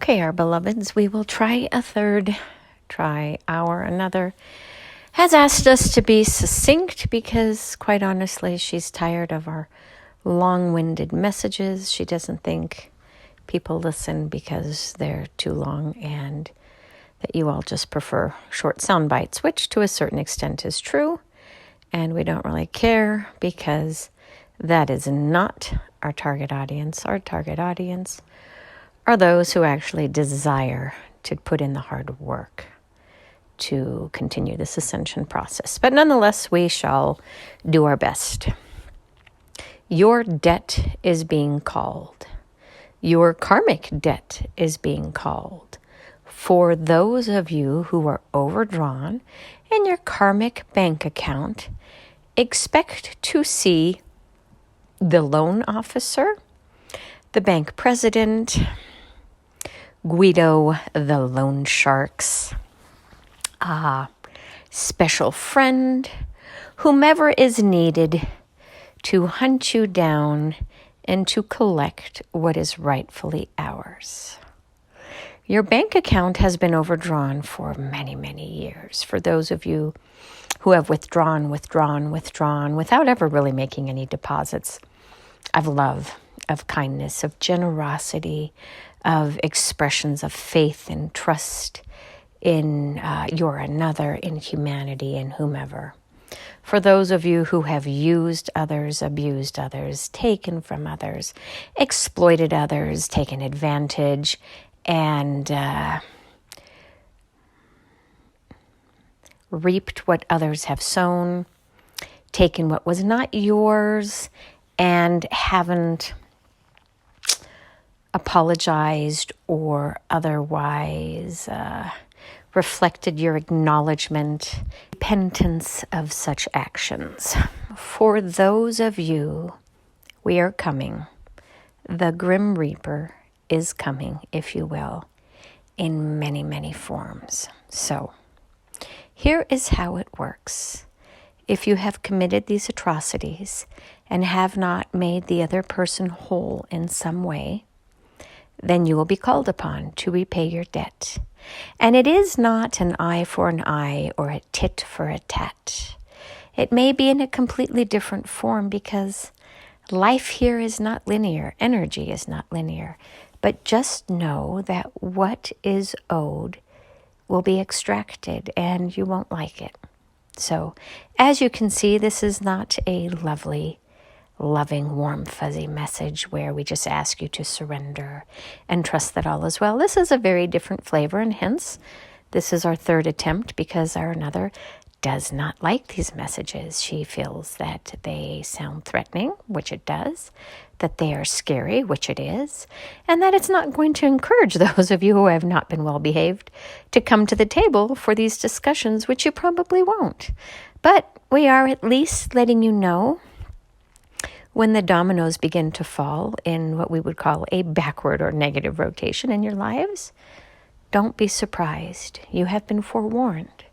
Okay, our beloveds, we will try a third try. Another has asked us to be succinct because, quite honestly, she's tired of our long-winded messages. She doesn't think people listen because they're too long and that you all just prefer short sound bites, which to a certain extent is true. And we don't really care because that is not our target audience. Our target audience are those who actually desire to put in the hard work to continue this ascension process. But nonetheless, we shall do our best. Your debt is being called. Your karmic debt is being called. For those of you who are overdrawn in your karmic bank account, expect to see the loan officer, the bank president, Guido the loan sharks, special friend, whomever is needed to hunt you down and to collect what is rightfully ours. Your bank account has been overdrawn for many, many years. For those of you who have withdrawn without ever really making any deposits of love, of kindness, of generosity, of expressions of faith and trust in your another, in humanity, in whomever. For those of you who have used others, abused others, taken from others, exploited others, taken advantage, and reaped what others have sown, taken what was not yours, and haven't apologized or otherwise reflected your acknowledgement, repentance of such actions. For those of you, we are coming. The Grim Reaper is coming, if you will, in many, many forms. So, here is how it works. If you have committed these atrocities and have not made the other person whole in some way, then you will be called upon to repay your debt. And it is not an eye for an eye or a tit for a tat. It may be in a completely different form because life here is not linear. Energy is not linear. But just know that what is owed will be extracted and you won't like it. So, as you can see, this is not a lovely, loving, warm, fuzzy message where we just ask you to surrender and trust that all is well. This is a very different flavor, and hence, this is our third attempt because our another does not like these messages. She feels that they sound threatening, which it does, that they are scary, which it is, and that it's not going to encourage those of you who have not been well behaved to come to the table for these discussions, which you probably won't. But we are at least letting you know when the dominoes begin to fall in what we would call a backward or negative rotation in your lives. Don't be surprised. You have been forewarned.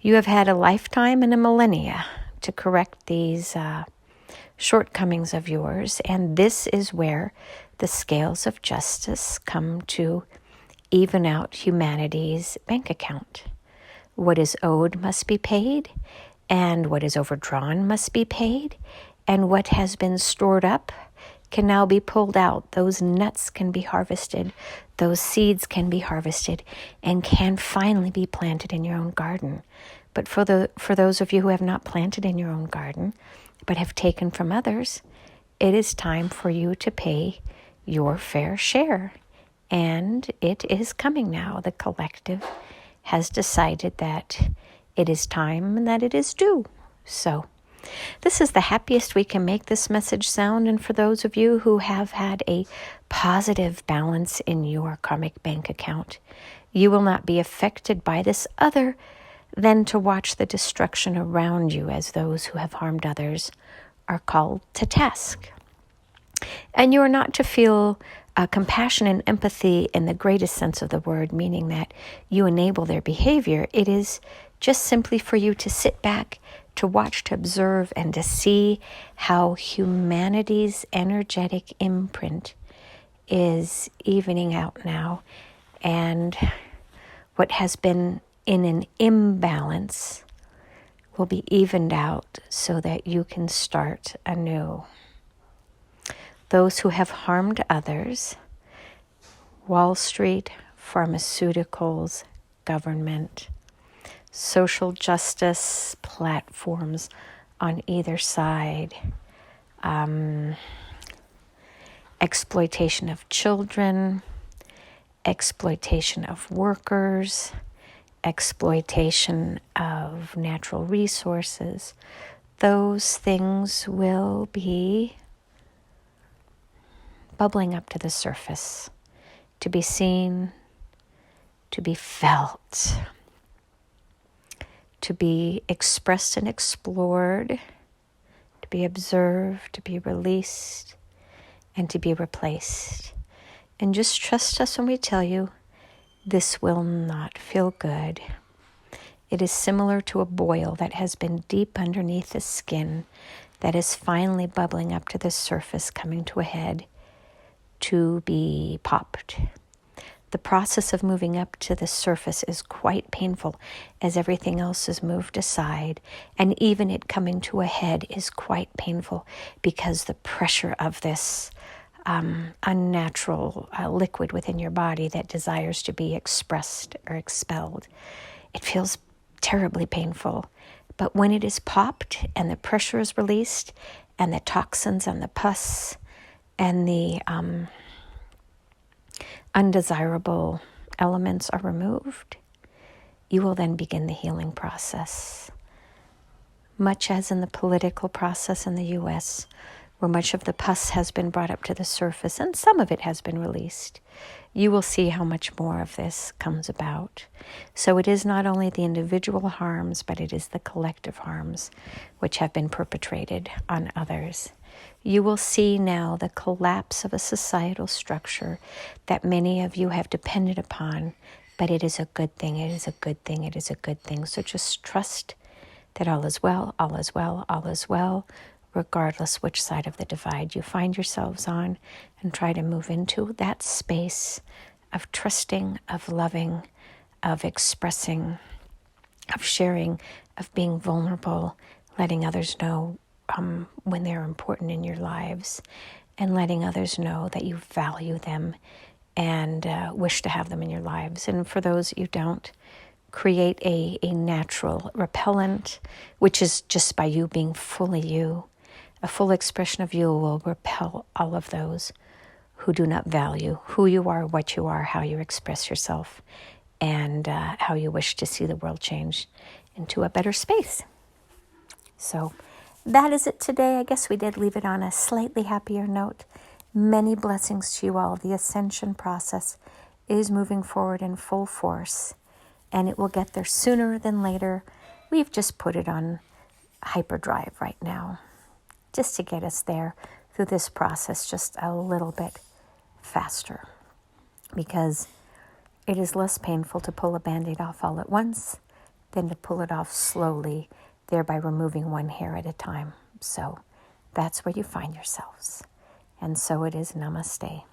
You have had a lifetime and a millennia to correct these shortcomings of yours, and this is where the scales of justice come to even out humanity's bank account. What is owed must be paid, and what is overdrawn must be paid, and what has been stored up can now be pulled out. Those nuts can be harvested, those seeds can be harvested, and can finally be planted in your own garden. But for those of you who have not planted in your own garden, but have taken from others, it is time for you to pay your fair share. And it is coming now. The collective has decided that it is time and that it is due. So, this is the happiest we can make this message sound. And for those of you who have had a positive balance in your karmic bank account, you will not be affected by this other than to watch the destruction around you as those who have harmed others are called to task. And you are not to feel compassion and empathy in the greatest sense of the word, meaning that you enable their behavior. It is just simply for you to sit back, to watch, to observe, and to see how humanity's energetic imprint is evening out now And what has been in an imbalance will be evened out so that you can start anew. Those who have harmed others, Wall Street, pharmaceuticals, government, social justice platforms on either side, exploitation of children, exploitation of workers, exploitation of natural resources, those things will be bubbling up to the surface, to be seen, to be felt, to be expressed and explored, to be observed, to be released, and to be replaced. And just trust us when we tell you this will not feel good. It is similar to a boil that has been deep underneath the skin that is finally bubbling up to the surface, coming to a head to be popped. The process of moving up to the surface is quite painful as everything else is moved aside, and even it coming to a head is quite painful because the pressure of this unnatural liquid within your body that desires to be expressed or expelled. It feels terribly painful. But when it is popped and the pressure is released and the toxins and the pus and the undesirable elements are removed, you will then begin the healing process. Much as in the political process in the U.S., where much of the pus has been brought up to the surface and some of it has been released, you will see how much more of this comes about. So it is not only the individual harms, but it is the collective harms which have been perpetrated on others. You will see now the collapse of a societal structure that many of you have depended upon, but it is a good thing, it is a good thing, it is a good thing. So just trust that all is well, all is well, all is well, regardless which side of the divide you find yourselves on, and try to move into that space of trusting, of loving, of expressing, of sharing, of being vulnerable, letting others know when they're important in your lives, and letting others know that you value them and wish to have them in your lives. And for those you don't, create a natural repellent, which is just by you being fully you. A full expression of you will repel all of those who do not value who you are, what you are, how you express yourself, and how you wish to see the world change into a better space. So that is it today. I guess we did leave it on a slightly happier note. Many blessings to you all. The ascension process is moving forward in full force, and it will get there sooner than later. We've just put it on hyperdrive right now, just to get us there through this process just a little bit faster, because it is less painful to pull a Band-Aid off all at once than to pull it off slowly, thereby removing one hair at a time. So that's where you find yourselves. And so it is. Namaste.